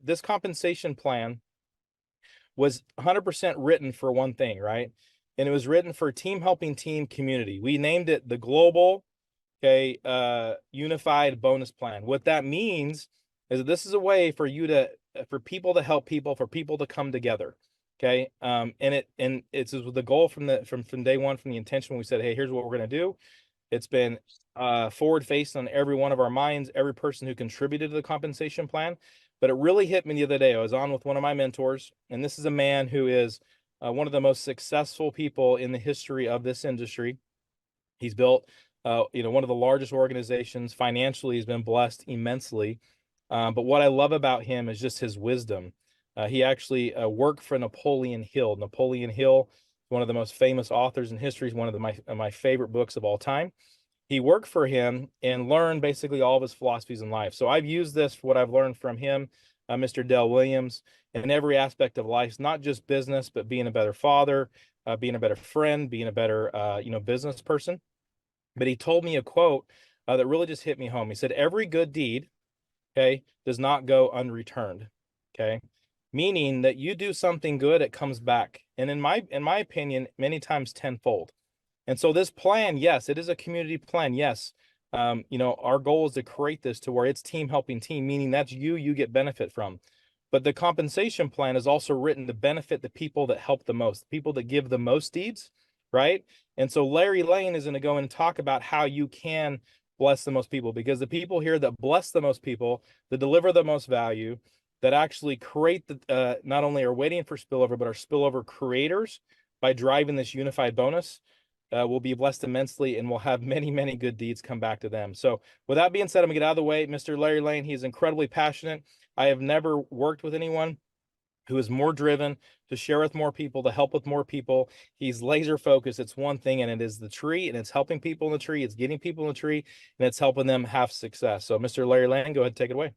This compensation plan was 100% written for one thing, right? And it was written for team helping team community. We named it the Global Unified Bonus Plan. What that means is that this is a way for for people to help people, for people to come together. Okay. And it's the goal from day one, from the intention when we said, hey, here's what we're going to do. It's been forward faced on every one of our minds, every person who contributed to the compensation plan. But it really hit me the other day. I was on with one of my mentors, and this is a man who is one of the most successful people in the history of this industry. He's built, one of the largest organizations. Financially, he's been blessed immensely. But what I love about him is just his wisdom. He actually worked for Napoleon Hill. Napoleon Hill, one of the most famous authors in history, is one of my favorite books of all time. He worked for him and learned basically all of his philosophies in life. So I've used this for what I've learned from him, Mr. Dell Williams, in every aspect of life, not just business, but being a better father, being a better friend, being a better, business person. But he told me a quote that really just hit me home. He said, every good deed, okay, does not go unreturned. Okay. Meaning that you do something good, it comes back. And in my opinion, many times tenfold. And so this plan, yes, it is a community plan. Yes. Our goal is to create this to where it's team helping team, meaning that's you get benefit from. But the compensation plan is also written to benefit the people that help the most, people that give the most deeds, right? And so Larry Lane is going to go and talk about how you can bless the most people, because the people here that bless the most people, that deliver the most value, that actually create not only are waiting for spillover, but are spillover creators by driving this unified bonus, will be blessed immensely and will have many, many good deeds come back to them. So with that being said, I'm gonna get out of the way. Mr. Larry Lane, he's incredibly passionate. I have never worked with anyone who is more driven to share with more people, to help with more people. He's laser focused. It's one thing, and it is the tree, and it's helping people in the tree. It's getting people in the tree, and it's helping them have success. So Mr. Larry Lane, go ahead and take it away.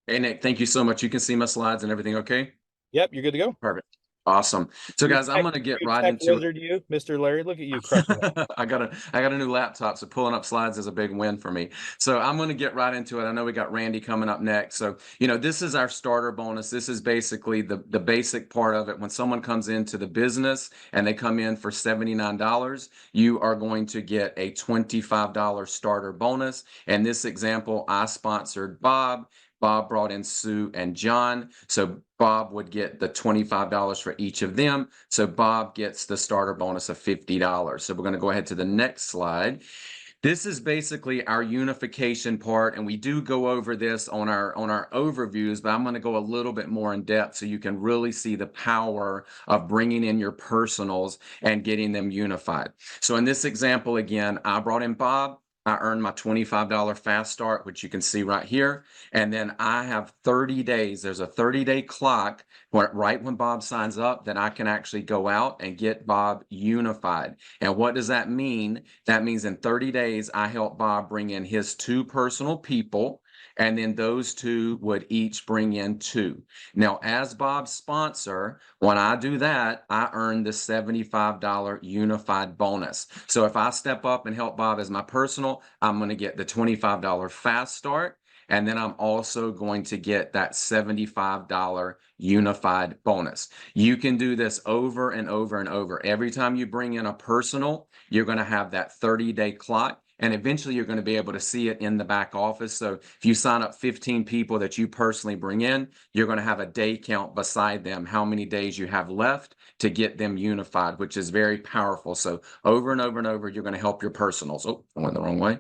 Hey, Nick, thank you so much. You can see my slides and everything okay? Yep, you're good to go. Perfect. Awesome. So guys, I'm going to get right Tech into it. wizard, you, Mr. Larry. Look at you crushing it. I got a new laptop, so pulling up slides is a big win for me. So I'm going to get right into it. I know we got Randy coming up next. So, this is our starter bonus. This is basically the basic part of it. When someone comes into the business and they come in for $79, you are going to get a $25 starter bonus. In this example, I sponsored Bob. Bob brought in Sue and John. So Bob would get the $25 for each of them. So Bob gets the starter bonus of $50. So we're going to go ahead to the next slide. This is basically our unification part, and we do go over this on our overviews, but I'm going to go a little bit more in depth so you can really see the power of bringing in your personals and getting them unified. So in this example, again, I brought in Bob. I earned my $25 fast start, which you can see right here. And then I have 30 days. There's a 30-day clock right when Bob signs up that I can actually go out and get Bob unified. And what does that mean? That means in 30 days, I help Bob bring in his 2 personal people, and then those 2 would each bring in 2. Now, as Bob's sponsor, when I do that, I earn the $75 unified bonus. So if I step up and help Bob as my personal, I'm going to get the $25 fast start. And then I'm also going to get that $75 unified bonus. You can do this over and over and over. Every time you bring in a personal, you're going to have that 30-day clock. And eventually you're going to be able to see it in the back office. So if you sign up 15 people that you personally bring in, you're going to have a day count beside them, how many days you have left to get them unified, which is very powerful. So over and over and over, you're going to help your personals. Oh, I went the wrong way.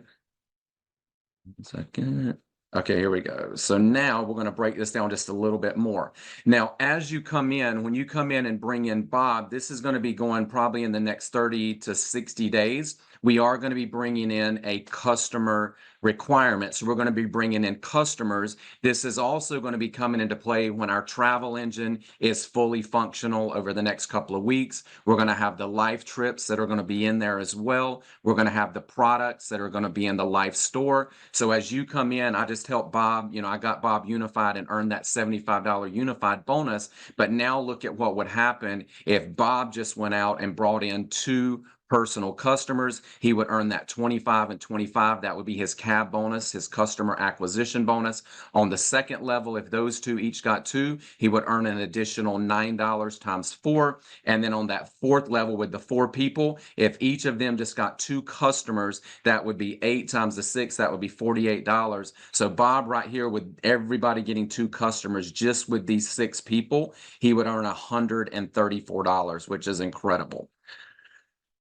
1 second. Okay, here we go. So now we're going to break this down just a little bit more. Now, as you come in, when you come in and bring in Bob, this is going to be going probably in the next 30 to 60 days. We are going to be bringing in a customer requirement. So we're going to be bringing in customers. This is also going to be coming into play when our travel engine is fully functional over the next couple of weeks. We're going to have the life trips that are going to be in there as well. We're going to have the products that are going to be in the life store. So as you come in, I just helped Bob, I got Bob unified and earned that $75 unified bonus. But now look at what would happen if Bob just went out and brought in 2 personal customers, he would earn that 25 and 25. That would be his cab bonus, his customer acquisition bonus. On the second level, if those two each got two, he would earn an additional $9 times 4. And then on that fourth level with the 4 people, if each of them just got 2 customers, that would be 8 times the 6, that would be $48. So Bob right here, with everybody getting 2 customers, just with these 6 people, he would earn $134, which is incredible.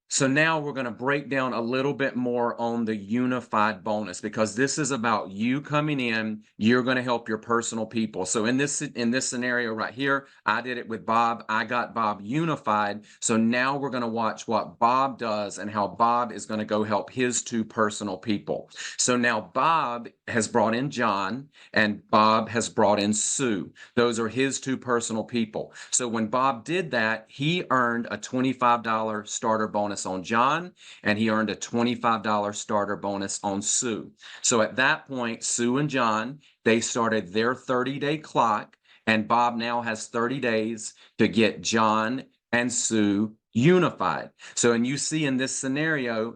So now we're going to break down a little bit more on the unified bonus, because this is about you coming in, you're going to help your personal people. So in this scenario right here, I did it with Bob. I got Bob unified. So now we're going to watch what Bob does and how Bob is going to go help his 2 personal people. So now Bob has brought in John and Bob has brought in Sue. Those are his 2 personal people. So when Bob did that, he earned a $25 starter bonus on John, and he earned a $25 starter bonus on Sue. So at that point, Sue and John, they started their 30-day clock, and Bob now has 30 days to get John and Sue unified. So, and you see in this scenario,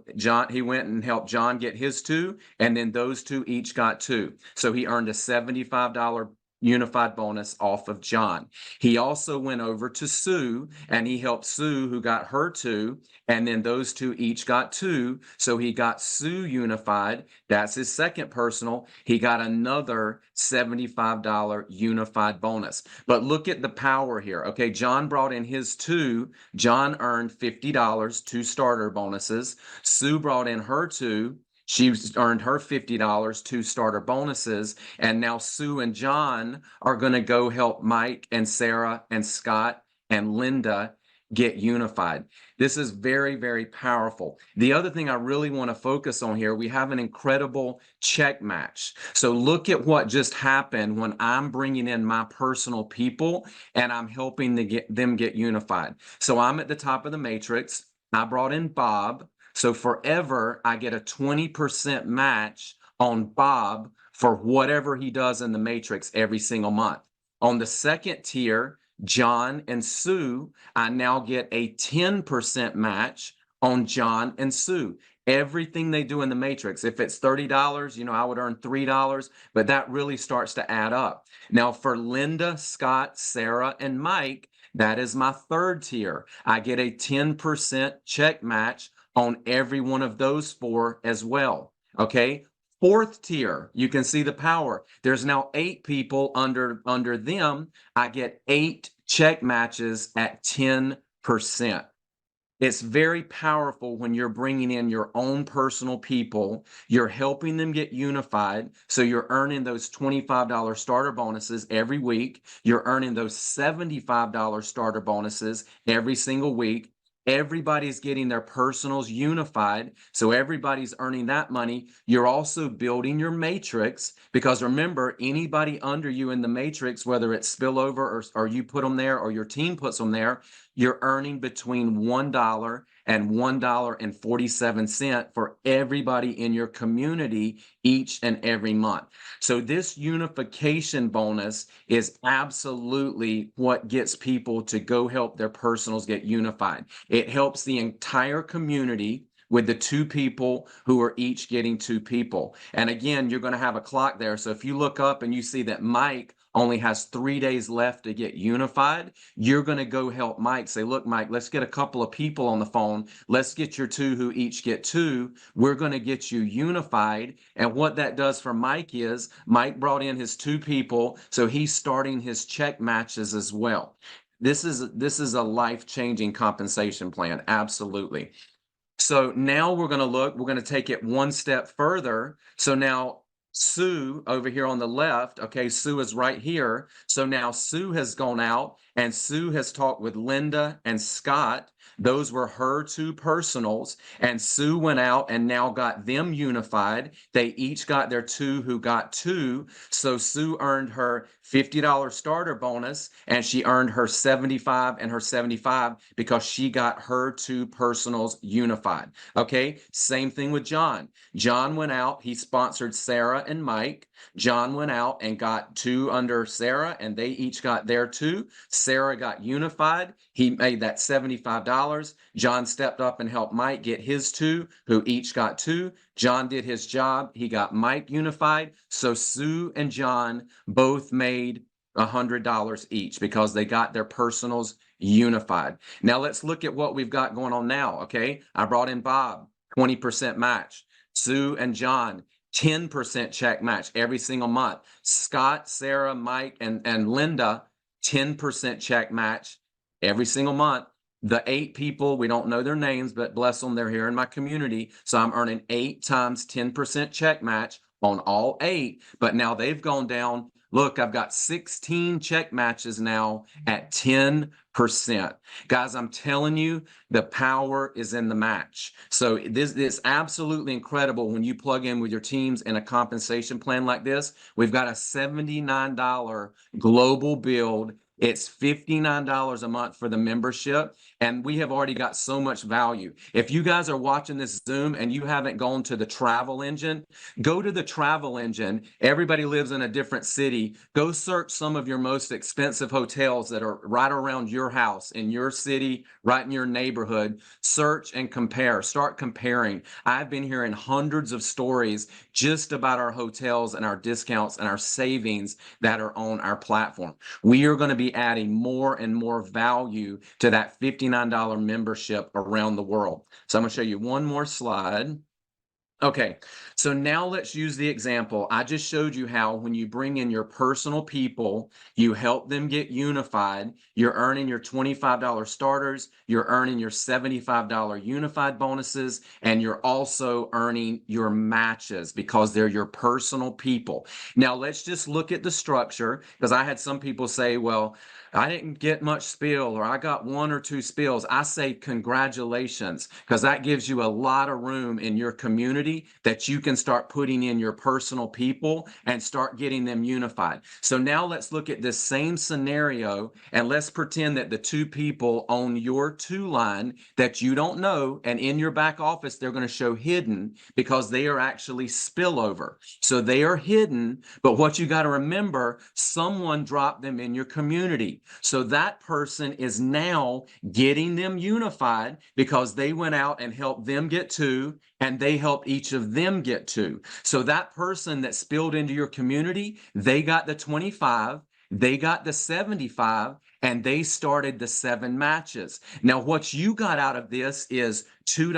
he went and helped John get his 2, and then those 2 each got 2. So he earned a $75 unified bonus off of John. He also went over to Sue and he helped Sue, who got her 2, and then those 2 each got 2. So he got Sue unified. That's his second personal. He got another $75 unified bonus. But look at the power here. Okay, John brought in his 2. John earned $50, 2 starter bonuses. Sue brought in her 2. She earned her $50, 2 starter bonuses. And now Sue and John are going to go help Mike and Sarah and Scott and Linda get unified. This is very, very powerful. The other thing I really want to focus on here, we have an incredible check match. So look at what just happened when I'm bringing in my personal people and I'm helping them get unified. So I'm at the top of the matrix. I brought in Bob. So forever, I get a 20% match on Bob for whatever he does in the matrix every single month. On the second tier, John and Sue, I now get a 10% match on John and Sue. Everything they do in the matrix. If it's $30, I would earn $3, but that really starts to add up. Now for Linda, Scott, Sarah, and Mike, that is my third tier. I get a 10% check match on every one of those 4 as well. Okay. Fourth tier, you can see the power. There's now 8 people under them. I get 8 check matches at 10%. It's very powerful when you're bringing in your own personal people. You're helping them get unified. So you're earning those $25 starter bonuses every week. You're earning those $75 starter bonuses every single week. Everybody's getting their personals unified. So everybody's earning that money. You're also building your matrix, because remember, anybody under you in the matrix, whether it's spillover or you put them there or your team puts them there, you're earning between $1 and $1.47 for everybody in your community each and every month. So this unification bonus is absolutely what gets people to go help their personals get unified. It helps the entire community with the 2 people who are each getting 2 people. And again, you're going to have a clock there. So if you look up and you see that Mike only has 3 days left to get unified, you're going to go help Mike. Say, look, Mike, let's get a couple of people on the phone. Let's get your 2 who each get 2. We're going to get you unified. And what that does for Mike is Mike brought in his 2 people, so he's starting his check matches as well. This is a life-changing compensation plan. Absolutely. So now we're going to take it one step further. So now Sue over here on the left, okay, Sue is right here. So now Sue has gone out and Sue has talked with Linda and Scott. Those were her 2 personals, and Sue went out and now got them unified. They each got their 2 who got 2. So Sue earned her $50 starter bonus, and she earned her 75 and her 75 because she got her two personals unified. Okay, same thing with John. John went out, he sponsored Sarah and Mike. John went out and got two under Sarah, and they each got their two. Sarah got unified. He made that $75. John stepped up and helped Mike get his two, who each got two. John did his job. He got Mike unified. So Sue and John both made $100 each because they got their personals unified. Now let's look at what we've got going on now. Okay, I brought in Bob, 20% match. Sue and John, 10% check match every single month. Scott, Sarah, Mike, and Linda, 10% check match every single month. The 8 people, we don't know their names, but bless them, they're here in my community. So I'm earning 8 times 10% check match on all 8. But now they've gone down. Look, I've got 16 check matches now at 10%. Guys, I'm telling you, the power is in the match. So this is absolutely incredible when you plug in with your teams in a compensation plan like this. We've got a $79 global build. It's $59 a month for the membership, and we have already got so much value. If you guys are watching this Zoom and you haven't gone to the travel engine, go to the travel engine. Everybody lives in a different city. Go search some of your most expensive hotels that are right around your house, in your city, right in your neighborhood. Search and compare. Start comparing. I've been hearing hundreds of stories just about our hotels and our discounts and our savings that are on our platform. We are going to be adding more and more value to that $59 membership around the world. So I'm going to show you one more slide. Okay, so now let's use the example. I just showed you how when you bring in your personal people, you help them get unified, you're earning your $25 starters, you're earning your $75 unified bonuses, and you're also earning your matches because they're your personal people. Now let's just look at the structure, because I had some people say, well, I didn't get much spill, or I got 1 or 2 spills. I say congratulations, because that gives you a lot of room in your community that you can start putting in your personal people and start getting them unified. So now let's look at this same scenario, and let's pretend that the 2 people on your 2 line that you don't know, and in your back office, they're going to show hidden because they are actually spillover. So they are hidden, but what you got to remember, someone dropped them in your community. So that person is now getting them unified because they went out and helped them get 2, and they helped each of them get 2. So that person that spilled into your community, they got the 25, they got the 75, and they started the 7 matches. Now, what you got out of this is $2,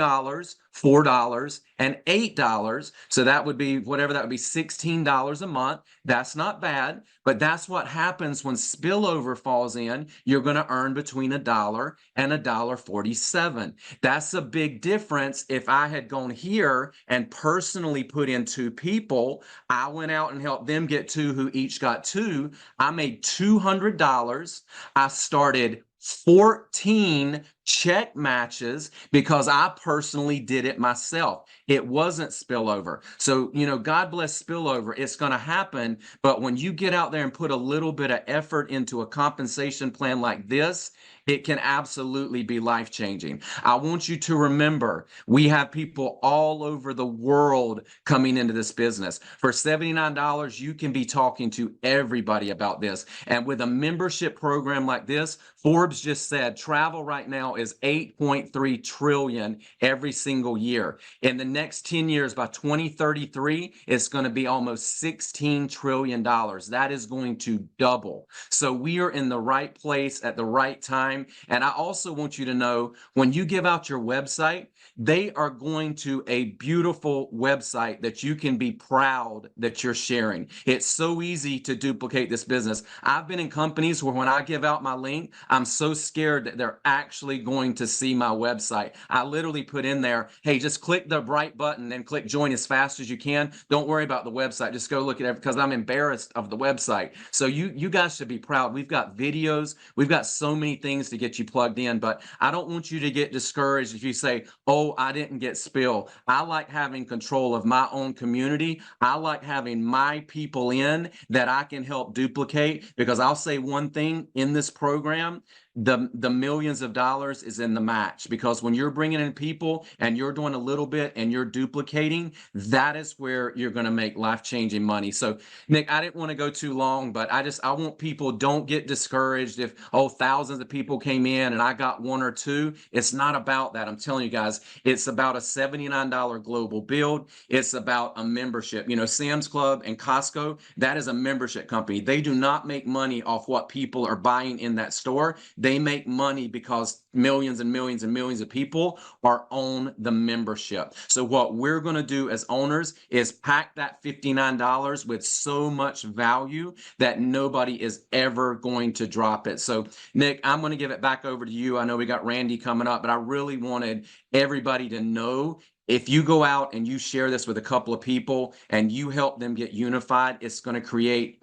$4, and $8. So that would be whatever, that would be $16 a month. That's not bad, but that's what happens when spillover falls in. You're going to earn between $1 and $1.47. That's a big difference. If I had gone here and personally put in 2 people, I went out and helped them get 2 who each got 2. I made $200. I started 14 check matches because I personally did it myself. It wasn't spillover. So, God bless spillover. It's going to happen. But when you get out there and put a little bit of effort into a compensation plan like this, it can absolutely be life-changing. I want you to remember, we have people all over the world coming into this business. For $79, you can be talking to everybody about this. And with a membership program like this, Forbes just said travel right now is $8.3 trillion every single year. In the next 10 years, by 2033, it's going to be almost $16 trillion. That is going to double. So we are in the right place at the right time. And I also want you to know, when you give out your website, they are going to a beautiful website that you can be proud that you're sharing. It's so easy to duplicate this business. I've been in companies where when I give out my link, I'm so scared that they're actually going going to see my website. I literally put in there, hey, just click the right button and click join as fast as you can. Don't worry about the website. Just go look at it because I'm embarrassed of the website. So you guys should be proud. We've got videos. We've got so many things to get you plugged in, but I don't want you to get discouraged if you say, oh, I didn't get spill. I like having control of my own community. I like having my people in that I can help duplicate, because I'll say one thing in this program, the millions of dollars is in the match, because when you're bringing in people and you're doing a little bit and you're duplicating, that is where you're going to make life-changing money. So Nick, I didn't want to go too long, but I want people, don't get discouraged if, oh, thousands of people came in and I got one or two. It's not about that. I'm telling you guys, it's about a $79 global build. It's about a membership. You know, Sam's Club and Costco, that is a membership company. They do not make money off what people are buying in that store. They make money because millions and millions and millions of people are on the membership. So what we're going to do as owners is pack that $59 with so much value that nobody is ever going to drop it. So Nick, I'm going to give it back over to you. I know we got Randy coming up, but I really wanted everybody to know, if you go out and you share this with a couple of people and you help them get unified, it's going to create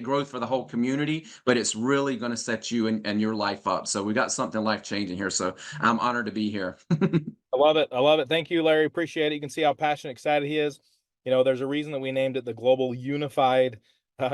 growth for the whole community, but it's really going to set you and your life up. So we got something life-changing here. So I'm honored to be here. I love it. I love it. Thank you, Larry. Appreciate it. You can see how passionate, excited he is. You know, there's a reason that we named it the Global Unified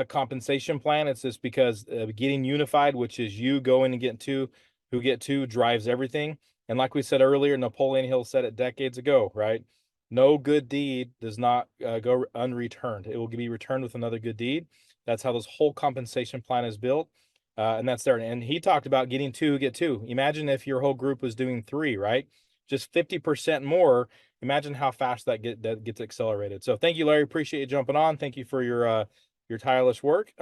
Compensation Plan. It's just because getting unified, which is you going and getting two, who get two, drives everything. And like we said earlier, Napoleon Hill said it decades ago, right? No good deed does not go unreturned. It will be returned with another good deed. That's how this whole compensation plan is built. And that's there. And he talked about getting two, get two. Imagine if your whole group was doing three, right? Just 50% more. Imagine how fast that gets accelerated. So thank you, Larry. Appreciate you jumping on. Thank you for your tireless work.